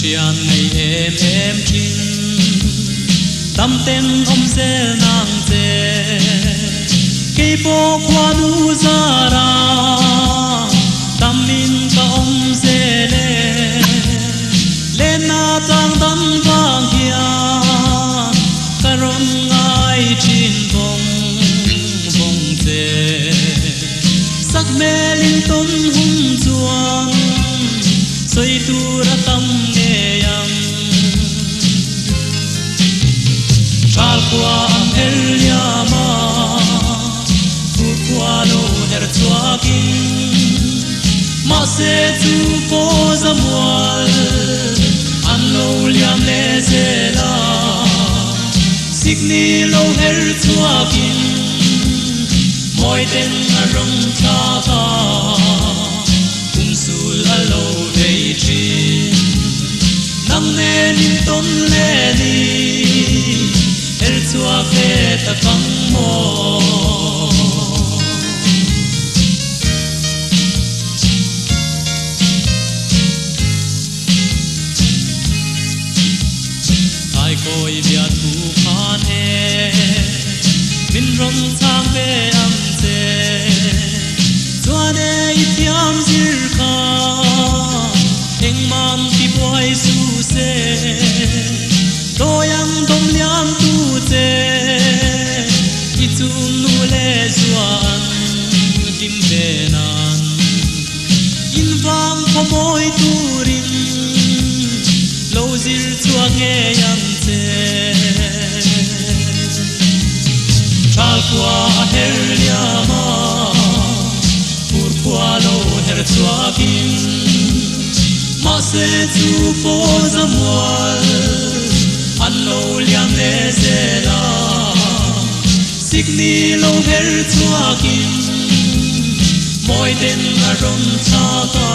chian ngày em trinh tâm tên ông sẽ nàng dê cây phố qua nu ra ra tâm min ta ông sẽ lên na trang tâm vang kia karon ngai chin bông bông dê sắc mê linh tôn hung chuang soi tu ra tâm nghe yang tral qua her yama tu qua lo her chuakin ma se tu po zamual an lo liam le zela signi lo her chuakin moi den arong ta ta sul alo vei chin nang ne nin ton le ni er chua ke ta kang mo ai koi bia tu khan he min rong chang ve am che chuan e thiam zir kha eng man ti boy su se toyang dom liam tu che i chu nu le zuan kim be nan in wang ko moi turin lo zir chuang e yang che chal kwa her liama qua lo her chuakin ma se chu po zamual an lo liam le zela signi lo her chuakin moi den aron cha ta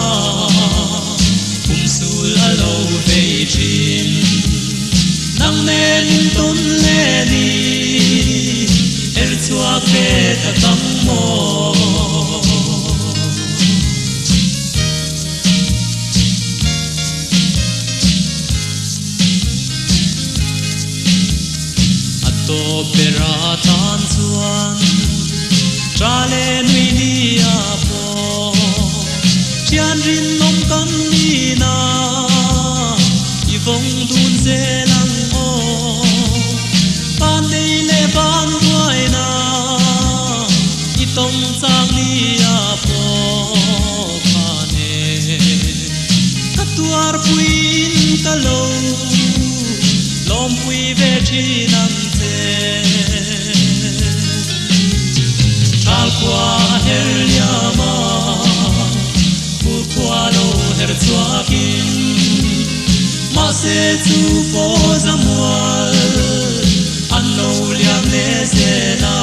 sul alo vei chin nang ne nin ton le ni her chuak ve ta kam mo pera tan chuan trale nui ni apo chian rin nom kan ni na i vong dun ze lang o pan nei le ban duai na i tong chang ni apo khane katuar puin kalo lom pui ve chinam chal qua her liama pur qua lo her chuakin ma se chu po zamual an lo liam le zela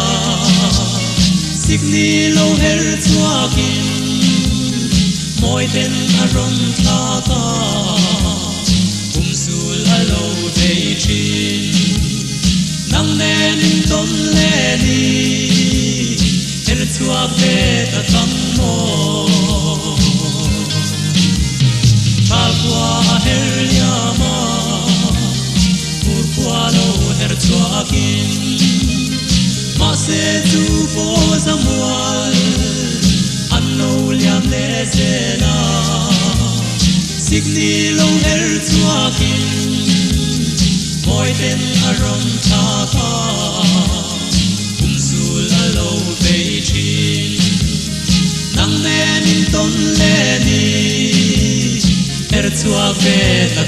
signi lo her chuakin moi den aron tha ta sul alo vei chin nang ne nin ton le ni er chuak ve ta kam mo chal qua her liama pur qua lo her chuakin ma se chu po zamual an lo liam le zela signi lo her chuakin moi den aron tha ta sul alo vei chin nang ne nin ton le ni er chuak ve ta